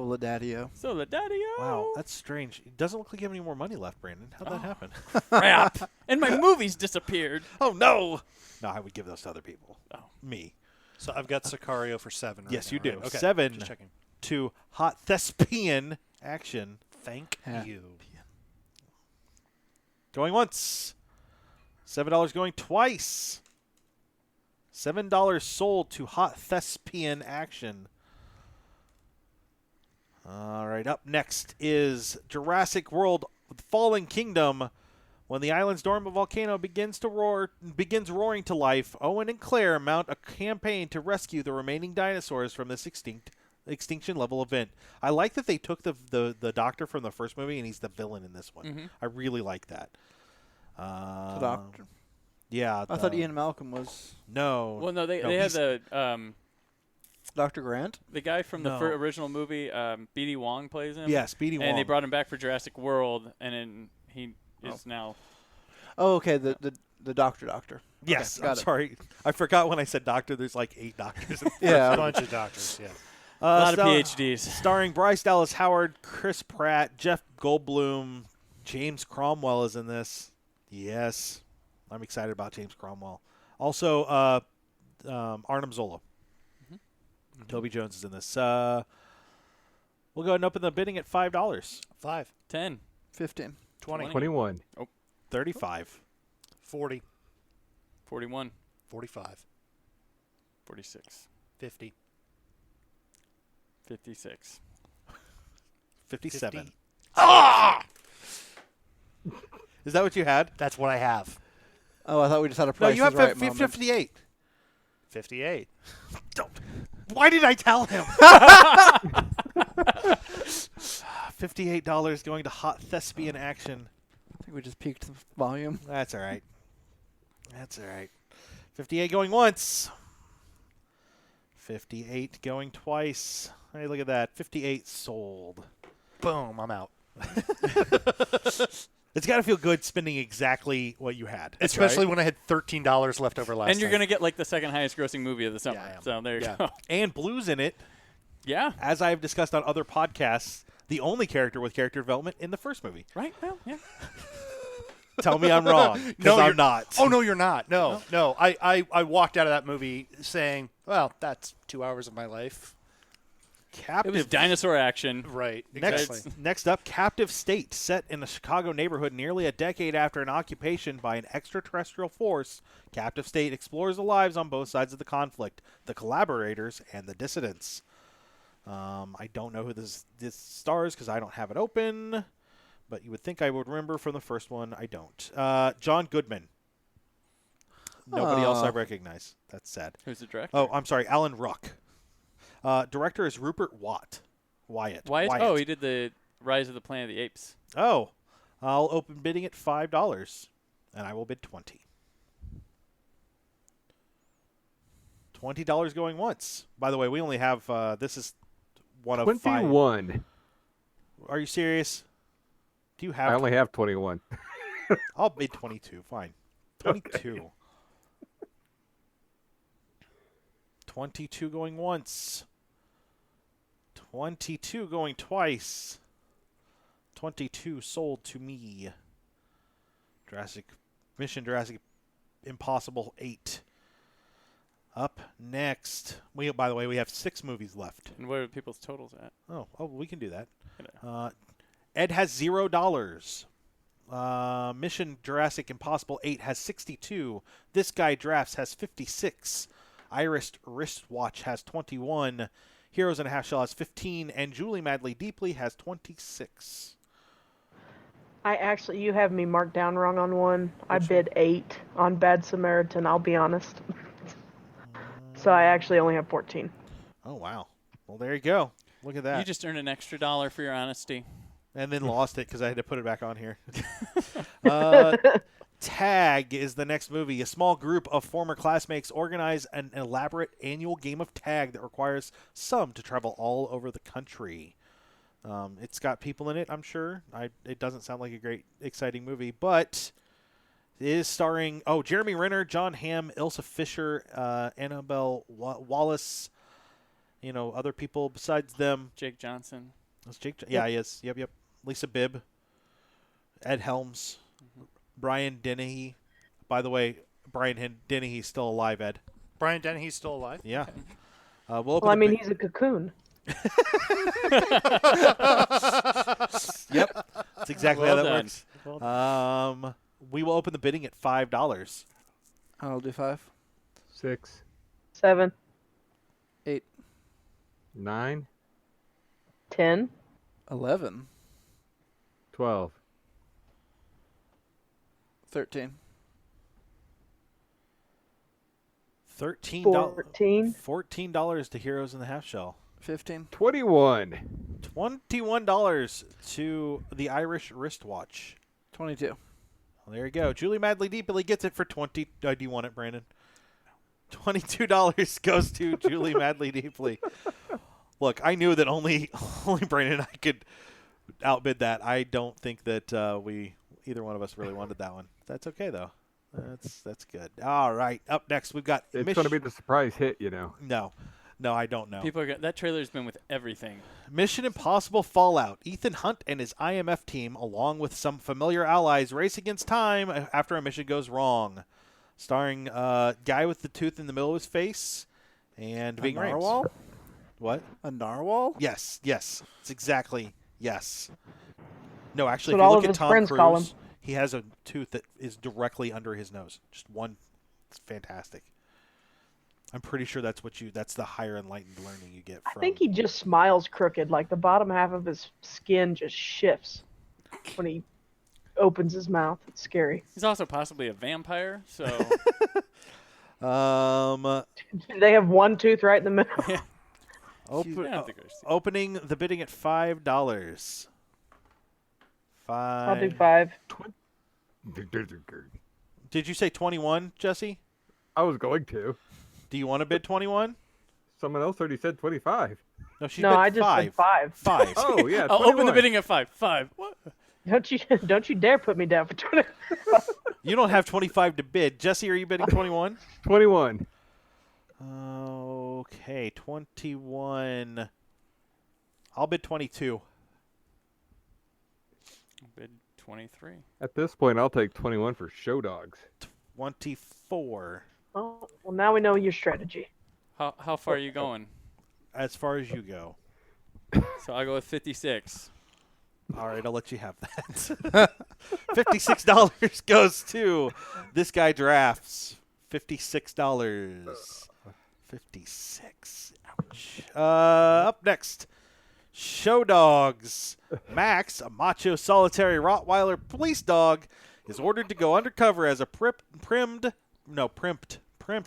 Solidadio. Soledadio. Wow, that's strange. It doesn't look like you have any more money left, Brandon. How'd that happen? Crap. And my movies disappeared. Oh, no. No, I would give those to other people. Oh. Me. So I've got Sicario for 7 right Yes, now, you do. right? Okay. 7 Just checking. to Hot Thespian Action. Thank Yeah. you. Going once. $7 going twice. $7 sold to Hot Thespian Action. All right, up next is Jurassic World Fallen Kingdom. When the island's dormant volcano begins roaring to life, Owen and Claire mount a campaign to rescue the remaining dinosaurs from this extinction level event. I like that they took the doctor from the first movie and he's the villain in this one. Mm-hmm. I really like that. The doctor. Yeah. I thought Ian Malcolm was No. Well, no, they he's- had the Dr. Grant. the guy from the No. original movie. B.D. Wong plays him. Yeah, Speedy Wong. And they brought him back for Jurassic World, and then he is now. Oh, okay. The doctor. Yes, Okay, got I'm it. sorry. I forgot when I said doctor. There's like 8 doctors. A Yeah. bunch of doctors, yeah. A lot of PhDs. Starring Bryce Dallas Howard, Chris Pratt, Jeff Goldblum, James Cromwell is in this. Yes, I'm excited about James Cromwell. Also, Arnim Zola. Toby Jones is in this. We'll go ahead and open the bidding at $5. 5, 10. 15. 20, 21. 35. 40, 41. 45, 46. 50, 56. 57. 50. Is that what you had? That's what I have. Oh, I thought we just had a No, price you have is right moment. 58. 58. Why did I tell him? $58 going to Hot Thespian Action. I think we just peaked the volume. That's all right. That's all right. 58 going once. 58 going twice. Hey, look at that. 58 sold. Boom, I'm out. It's got to feel good spending exactly what you had. Especially when I had $13 left over last And you're time. going to get like the second highest grossing movie of the summer. I am. So there you Yeah. go. And Blue's in it. Yeah. As I've discussed on other podcasts, the only character with character development in the first movie. Right? Well, yeah. Tell me I'm wrong, because No, I'm you're- not. Oh, no, you're not. No. I walked out of that movie saying, well, that's 2 hours of my life. Captive. It was dinosaur action. Right, exactly. Next up, Captive State, set in a Chicago neighborhood nearly a decade after an occupation by an extraterrestrial force. Captive State explores the lives on both sides of the conflict, the collaborators and the dissidents. I don't know who this stars because I don't have it open, but you would think I would remember from the first one. I don't. John Goodman. Nobody else I recognize. That's sad. Who's the director? Oh, I'm sorry, Alan Ruck. Director is Rupert Wyatt. Wyatt? Oh, he did the Rise of the Planet of the Apes. Oh, I'll open bidding at $5, and I will bid 20. $20 going once. By the way, we only have this is one of 21. 5. Are you serious? Do you I have? only have 21. I'll bid 22. Fine. 22. 22 going once. 22 going twice. 22 sold to me. Mission Jurassic Impossible 8. Up next. By the way, we have 6 movies left. And what are people's totals at? Oh, we can do that. Yeah. Ed has $0. Mission Jurassic Impossible 8 has 62. This Guy Drafts has 56. Iris Wristwatch has 21. Heroes in a Half Shell has 15. And Julie Madly Deeply has 26. You have me marked down wrong on one. I bid 8 on Bad Samaritan, I'll be honest. So I actually only have 14. Oh, wow. Well, there you go. Look at that. You just earned an extra $1 for your honesty. And then lost it because I had to put it back on here. Tag is the next movie. A small group of former classmates organize an elaborate annual game of tag that requires some to travel all over the country. It's got people in it, I'm sure. It doesn't sound like a great, exciting movie, but it is starring, Jeremy Renner, John Hamm, Ilsa Fisher, Annabelle Wallace, other people besides them. Jake Johnson. That's Jake. Yeah, he is. Yep. Lisa Bibb, Ed Helms, Brian Dennehy. By the way, Brian Dennehy's still alive, Ed. Brian Dennehy's still alive? Yeah. We'll open Well, I the mean, bid- he's a cocoon. Yep. That's exactly Well how that done. works. We will open the bidding at $5. I'll do 5. 6, 7, 8, 9, 10, 11, 12. 13. $14 to Heroes in the Half Shell. 15. 21. $21 to the Irish Wristwatch. 22. Well, there you go. Julie Madly Deeply gets it for 20. Do you want it, Brandon? $22 goes to Julie Madly Deeply. Look, I knew that only Brandon and I could outbid that. I don't think that either one of us really wanted that one. That's okay though. That's good. All right. Up next, we've got It's going to be the surprise hit, No. No, I don't know. That trailer's been with everything. Mission Impossible Fallout. Ethan Hunt and his IMF team, along with some familiar allies, race against time after a mission goes wrong. Starring guy with the tooth in the middle of his face and A Ving Rhames. narwhal? What? A narwhal? Yes. It's exactly yes. No, actually, That's if what you all look of at his Tom friends call him. Cruise, he has a tooth that is directly under his nose. Just one. It's fantastic. I'm pretty sure that's the higher enlightened learning you get from. I think he just smiles crooked, like the bottom half of his skin just shifts when he opens his mouth. It's scary. He's also possibly a vampire, so They have one tooth right in the middle. open, I don't think there's- opening the bidding at $5. I'll do 5. Did you say 21, Jesse? I was going to. Do you want to bid 21? Someone else already said 25. No, she No, bid I just said 5. 5. Oh, yeah. I'll open the 21. bidding at 5. 5. What? Don't you dare put me down for 20. You don't have 25 to bid. Jesse, are you bidding 21? 21. Okay, 21. I'll bid 22. Bid 23. At this point, I'll take 21 for show dogs. 24. Oh, well, now we know your strategy. How far are you going? As far as you go. So I'll go with 56. All right, I'll let you have that. $56 goes to this guy drafts. $56. 56. Ouch. Up next, Show Dogs. Max, a macho solitary Rottweiler police dog, is ordered to go undercover as a primped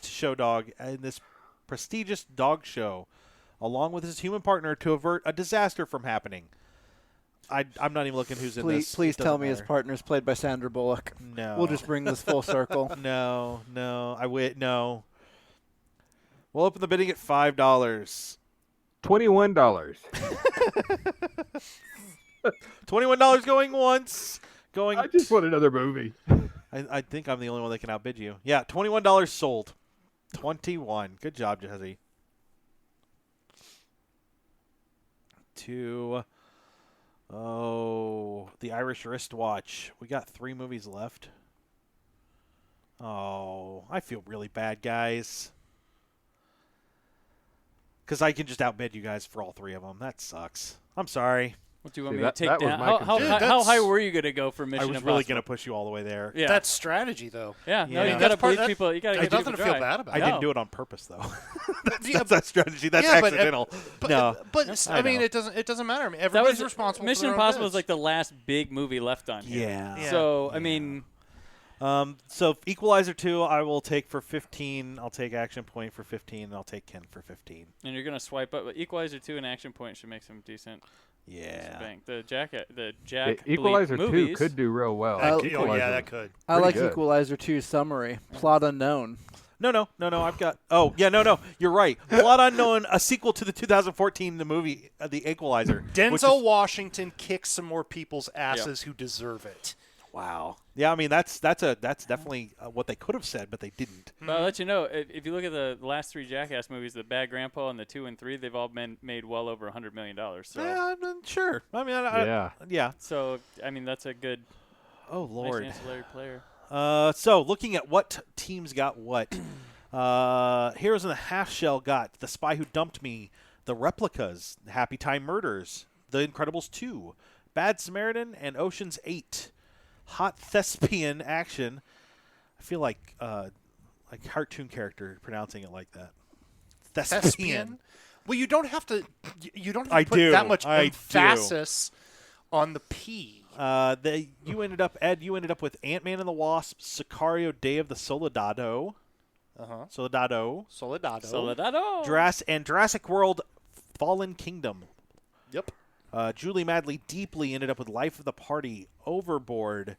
show dog in this prestigious dog show, along with his human partner to avert a disaster from happening. I'm not even looking who's in this. Please It tell doesn't me his matter. partner's played by Sandra Bullock. No. We'll just bring this full circle. No. No. We'll open the bidding at $5. $21. $21 going once. Going. I just want another movie. I think I'm the only one that can outbid you. Yeah, $21 sold. 21. Good job, Jesse. The Irish Wristwatch. We got 3 movies left. Oh, I feel really bad, guys. Because I can just outbid you guys for all 3 of them. That sucks. I'm sorry. What do you want See, me that- to take that was down? my How concern. high, Dude, how high that's- were you going to go for Mission I was Impossible? really going to push you all the way there. Yeah. That's strategy, though. Yeah. Yeah. No, you That's got to part- believe that- people. You got to There's get nothing people to feel dry. bad about. I No. didn't do it on purpose, though. Yeah, That's not strategy. That's yeah, but, accidental. But, no. but I I mean, know. it doesn't matter. I mean, That everybody's was responsible. Mission for their own Impossible is bids. like the last big movie left on here. Yeah. So I mean, So Equalizer 2, I will take for 15. I'll take Action Point for 15. And I'll take Ken for 15. and you're gonna swipe up. But Equalizer 2 and Action Point should make some decent Yeah. bank. The Jack Equalizer Bleep 2 movies. could do real well. Oh, Equalizer yeah, that was could. I pretty like good. Equalizer 2's summary. Plot unknown. No. I've got. Oh, yeah. No. You're right. Plot Unknown, a sequel to the 2014 movie, The Equalizer. which Denzel is- Washington kicks some more people's asses who deserve it. Wow. Yeah. I mean, that's definitely what they could have said, but they didn't. But I'll let you know, if you look at the last 3 Jackass movies, the Bad Grandpa and the 2 and 3, they've all been made well over $100 million. So, Yeah, I'm sure. I mean, yeah. so I mean, that's a good Oh Lord. nice ancillary player. So looking at what teams got what, Heroes in the Half Shell got The Spy Who Dumped Me, The Replicas, Happy Time Murders, The Incredibles 2, Bad Samaritan, and Ocean's 8. Hot thespian action. I feel like cartoon character pronouncing it like that. Thespian. Well, you don't have to. You don't have I to put do. that much I do. emphasis on the P. Ed, you ended up with Ant-Man and the Wasp, Sicario, Day of the Soldado. Soldado. Soledado. Jurassic World, Fallen Kingdom. Yep. Julie Madley Deeply ended up with Life of the Party, Overboard,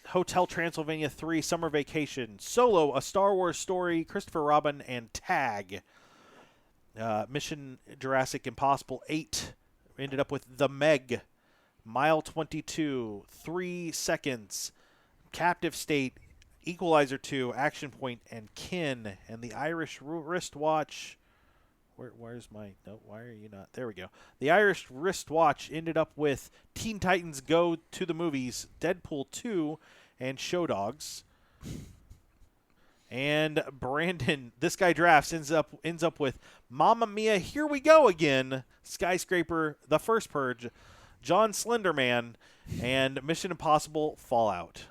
Hotel Transylvania 3, Summer Vacation, Solo, A Star Wars Story, Christopher Robin, and Tag. Mission Jurassic Impossible 8 ended up with The Meg, Mile 22, 3 Seconds, Captive State, Equalizer 2, Action Point, and Kin. And the Irish Wristwatch Where's my no? Why are you not? There we go. The Irish wristwatch ended up with Teen Titans Go to the Movies, Deadpool 2, and Show Dogs. And Brandon, this guy drafts ends up with Mamma Mia, Here We Go Again, Skyscraper, The First Purge, John Slenderman, and Mission Impossible Fallout.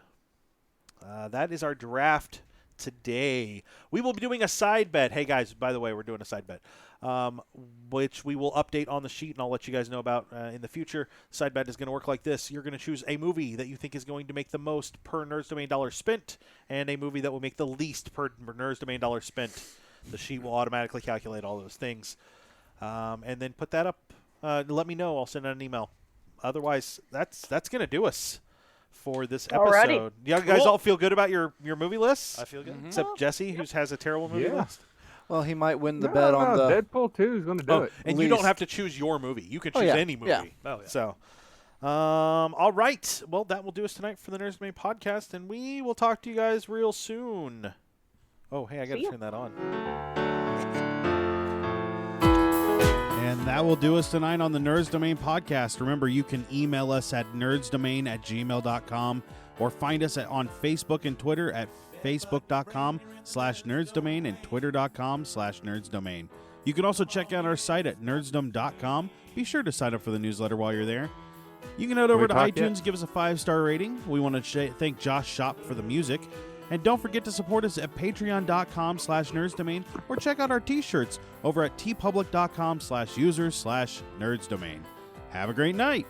That is our draft today. We will be doing a side bet. Hey guys, by the way, we're doing a side bet, which we will update on the sheet, and I'll let you guys know about in the future. Side bet is going to work like this. You're going to choose a movie that you think is going to make the most per Nerds Domain dollar spent, and a movie that will make the least per Nerds Domain dollar spent. The sheet will automatically calculate all those things, and then put that up. Let me know. I'll send out an email. Otherwise, that's going to do us for this episode. Alrighty. You guys all feel good about your movie lists? I feel good. Except Jesse, who has a terrible movie Yeah. list. Well, he might win the No, bet on the. Deadpool 2 is going to do it. And you don't Least. have to choose your movie. You can Oh, choose yeah. any movie. Yeah. Oh, yeah. So, all right. Well, that will do us tonight for the Nerds Domain podcast, and we will talk to you guys real soon. Oh, hey, I got to See ya. turn that on. And that will do us tonight on the Nerds Domain podcast. Remember, you can email us at nerdsdomain@gmail.com or find us on Facebook and Twitter at facebook.com/nerdsdomain and twitter.com/nerdsdomain. You can also check out our site at nerdsdom.com. Be sure to sign up for the newsletter while you're there. You can head over to talk iTunes, yet? give us a 5-star rating. We want to thank Josh Shop for the music. And don't forget to support us at patreon.com/nerdsdomain or check out our t-shirts over at tpublic.com/users/nerdsdomain. Have a great night.